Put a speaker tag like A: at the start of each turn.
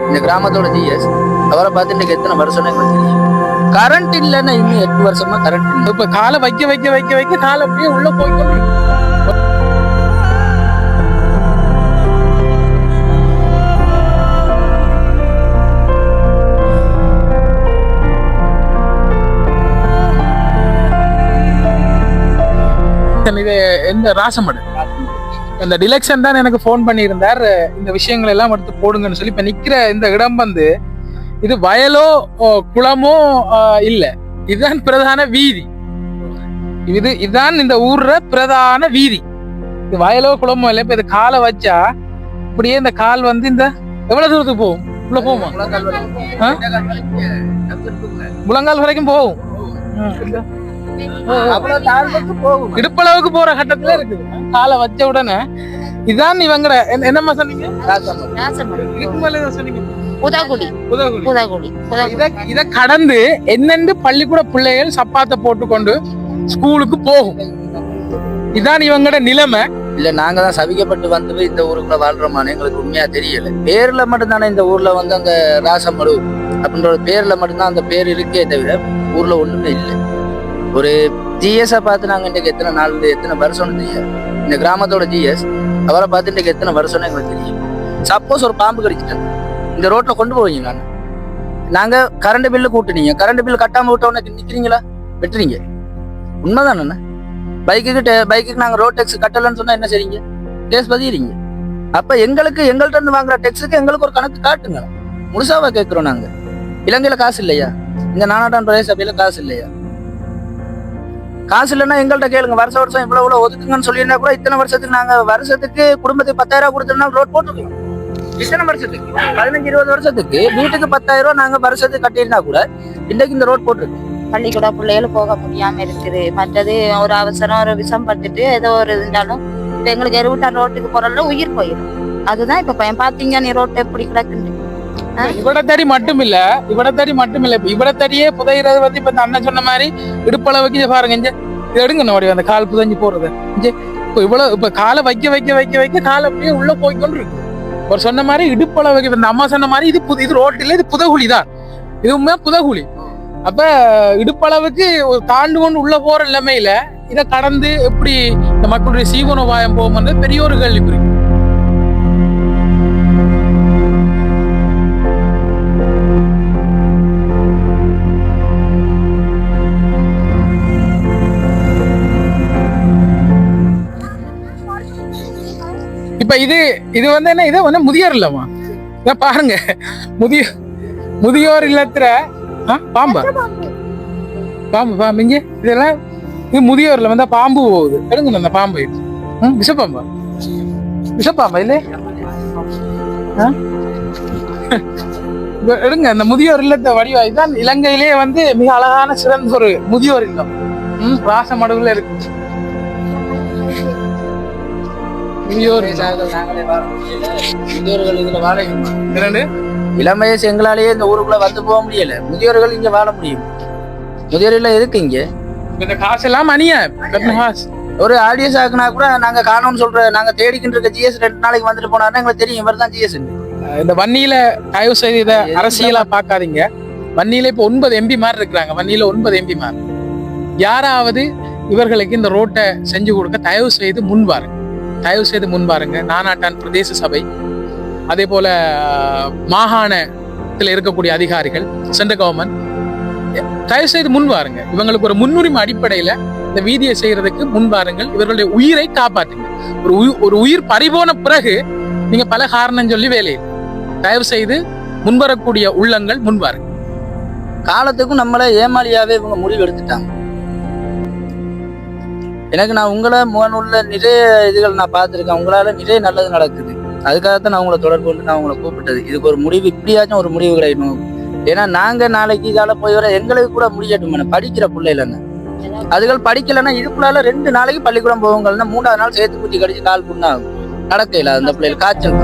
A: இந்த கிராமத்தோட ஜிஎஸ். அவரை பார்த்து இன்னைக்கு எத்தனை வருஷம் எங்களுக்கு தெரியும். கரண்ட் இல்லைன்னா இன்னும் 8 வருஷமா கரண்ட் இல்லை.
B: இப்ப காலை வைக்க வைக்க வைக்க வைக்க காலை அப்படியே உள்ள போய்க்கொண்டு இது எந்த ராசமடு இந்த டிலெக்ஷன் தான் எனக்கு போன் பண்ணியிருந்தார். இந்த விஷயங்கள் எல்லாம் எடுத்து போடுங்கன்னு சொல்லி. இப்ப நிக்கிற இந்த இடம் வந்து இது வயலோ குளமோ இல்ல, இதுதான் பிரதான வீதி. இதுதான் இந்த ஊர்ல பிரதான வீதி. இது வயலோ குளமோ இல்ல. இப்ப இது காலை வச்சா இப்படியே இந்த கால் வந்து இந்த எவ்வளவு தூரத்துக்கு போகும்? உள்ள போகுமா? முழங்கால் வரைக்கும் போகும். இடுப்பளவுக்கு போற கட்டத்துல இருக்குது. காலை வச்ச உடனே இதான் இவங்கட என்னம்மா சொன்னீங்க? இத கடந்து என்னென்று பள்ளிக்கூட பிள்ளைகள் சப்பாத்தை போட்டுக்கொண்டு ஸ்கூலுக்கு போகும். இதான் இவங்கட நிலைமை.
A: இல்ல நாங்க தான் சவிக்கப்பட்டு வந்து இந்த ஊருக்குள்ள வாழ்றோமான்னு எங்களுக்கு உண்மையா தெரியல. பேர்ல மட்டும்தானே இந்த ஊர்ல வந்து அந்த ராசமடு அப்படின்ற ஒரு பேர்ல மட்டும்தான் அந்த பேர் இருக்கே தவிர ஊர்ல ஒண்ணுமே இல்லை. ஒரு ஜிஎஸ் பார்த்து நாங்க இன்னைக்கு எத்தனை நாள் எத்தனை வருஷம்னு தெரியாது. இந்த கிராமத்தோட ஜிஎஸ் அவரை பார்த்து இன்னைக்கு எத்தனை வருஷம்னு எங்களுக்கு தெரியும். சப்போஸ் ஒரு பாம்பு கடிச்சிட்டேன் இந்த ரோட்ல கொண்டு போவீங்க. நாங்க கரண்ட் பில்லு கூட்டுனீங்க, கரண்ட் பில் கட்டாம விட்ட உடனே நிக்கிறீங்களா? வெட்டுறீங்க. உண்மைதானே? பைக்குக்கு நாங்க ரோட் டேக்ஸ் கட்டலன்னு சொன்னா என்ன செய்றீங்க? கேஸ் பதிகிறீங்க. அப்ப எங்கள்கிட்ட இருந்து வாங்குற டேக்ஸுக்கு எங்களுக்கு ஒரு கணக்கு காட்டுங்க. முழுசாவா கேட்கிறோம். நாங்க இலங்கையில காசு இல்லையா? இந்த நானாட்டான் பிரதேச சபையில காசு இல்லையா? காசு இல்லைன்னா எங்கள்கிட்ட கேளுங்க. வருஷம் இவ்வளவு ஒதுக்குங்கன்னு சொல்லியிருந்தா கூட இத்தனை வருஷத்துக்கு நாங்க வருஷத்துக்கு குடும்பத்துக்கு 10,000 கொடுத்தோம்னா ரோட் போட்டுருக்கோம். இத்தனை வருஷத்துக்கு 15-20 வருஷத்துக்கு வீட்டுக்கு 10,000 நாங்க வருஷத்துக்கு கட்டியிருந்தா கூட இன்னைக்கு இந்த ரோட் போட்டிருக்கு.
C: பள்ளிக்கூட பிள்ளைகளும் போக முடியாம இருக்குது. மற்றது ஒரு அவசரம் ஒரு விஷம் பட்டுட்டு ஏதோ ஒரு இருந்தாலும் இப்ப எங்களுக்கு எருவிட்டார் ரோட்டுக்கு போறதுல உயிர் போயிடும். அதுதான் இப்ப பையன் பாத்தீங்க நீ ரோட்டை எப்படி கிடக்குன்னு.
B: இவடத்தடி மட்டும் இல்ல இவடத்தடியே புதைகிறது வந்து இப்ப அண்ணன் சொன்ன மாதிரி இடுப்பளவுக்கு பாருங்க. இது எடுங்க நோடி அந்த கால் புதைஞ்சு போறது. இப்ப காலை வைக்க வைக்க வைக்க வைக்க கால் அப்படியே உள்ள போய்கொண்டு இருக்கு. ஒரு சொன்ன மாதிரி இடுப்பளவுக்கு இந்த அம்மா சொன்ன மாதிரி இது ரோட்டு இல்ல, இது புதகுழி தான். இது உண்மையா புதகுழி. அப்ப இடுப்பளவுக்கு தாண்டு கொண்டு உள்ள போற நிலைமையில இதை கடந்து எப்படி இந்த மக்களுடைய சீவனோபாயம் போகும்ன்றது பெரிய ஒரு கேள்விக்குறி. இப்ப இது வந்து என்ன, இது வந்து முதியோர் இல்லமா? பாருங்க, முதியோர் இல்லத்துல பாம்பு இங்க இதெல்லாம் இது முதியோர்ல வந்தா பாம்பு போகுது. எடுங்க அந்த பாம்பு. விஷப்பாம்பா இல்ல? எடுங்க அந்த முதியோர் இல்லத்தை வடிவா. இதுதான் இலங்கையிலேயே வந்து மிக அழகான சிறந்த ஒரு முதியோர் இல்லம். ராசமடுவுல இருக்கு.
A: இளம் வயசு எங்களாலேயே இந்த ஊருக்குள்ள வந்து போக முடியல. முதியோர்கள் இங்க வாழ முடியும். முதியோர்கள் எதுக்கு இங்க?
B: இந்த காசெல்லாம் மணியா
A: ஒரு ஆடியன்ஸ் ஆக்குனா கூட நாங்க காணோம்னு சொல்ற நாங்க தேடிக்கிட்டு இருக்க ஜிஎஸ் 2 நாளைக்கு வந்துட்டு போனாருன்னா எங்களுக்கு தெரியும் இவர் தான் ஜிஎஸ்.
B: இந்த வன்னியில தயவு செய்து இதை அரசியலா பாக்காதீங்க. வன்னியில இப்ப 9 எம்பி மாதிரி இருக்கிறாங்க. வன்னியில 9 எம்பி மாதிரி. யாராவது இவர்களுக்கு இந்த ரோட்டை செஞ்சு கொடுக்க தயவு செய்து முன்பாருங்க. நானாட்டான் பிரதேச சபை, அதே போல மாகாணத்தில் இருக்கக்கூடிய அதிகாரிகள், சென்ட்ரல் கவர்மெண்ட் தயவு செய்து முன்வாருங்க. இவங்களுக்கு ஒரு முன்னுரிமை அடிப்படையில இந்த வீதியை செய்யறதுக்கு முன்வாருங்கள். இவர்களுடைய உயிரை காப்பாற்றுங்க. ஒரு உயிர் பறிபோன பிறகு நீங்க பல காரணம் சொல்லி வேலையை தயவு செய்து முன்வரக்கூடிய உள்ளங்கள் முன்வாருங்க.
A: காலத்துக்கும் நம்மளை ஏமாளியாவே இவங்க முடிவு எடுத்துட்டாங்க. எனக்கு நான் உங்களை முகநூல்ல நிறைய இதுகள் நான் பார்த்துருக்கேன். உங்களால நிறைய நல்லது நடக்குது. அதுக்காகத்தான் நான் உங்களை தொடர்பு கொண்டு நான் உங்களை கூப்பிட்டது. இதுக்கு ஒரு முடிவு, இப்படியாச்சும் ஒரு முடிவு கிடைக்கணும். ஏன்னா நாங்க நாளைக்கு இதால போய் வர எங்களுக்கு கூட முடியட்டும். படிக்கிற பிள்ளைலங்க அதுகள் படிக்கலைன்னா இதுக்குள்ளால 2 நாளைக்கு பள்ளிக்கூடம் போவாங்கன்னா 3ஆவது நாள் சேர்த்து குத்தி கடிச்சு கால் புண்ணாகும். நடக்கல அந்த பிள்ளைகள் காய்ச்சல்.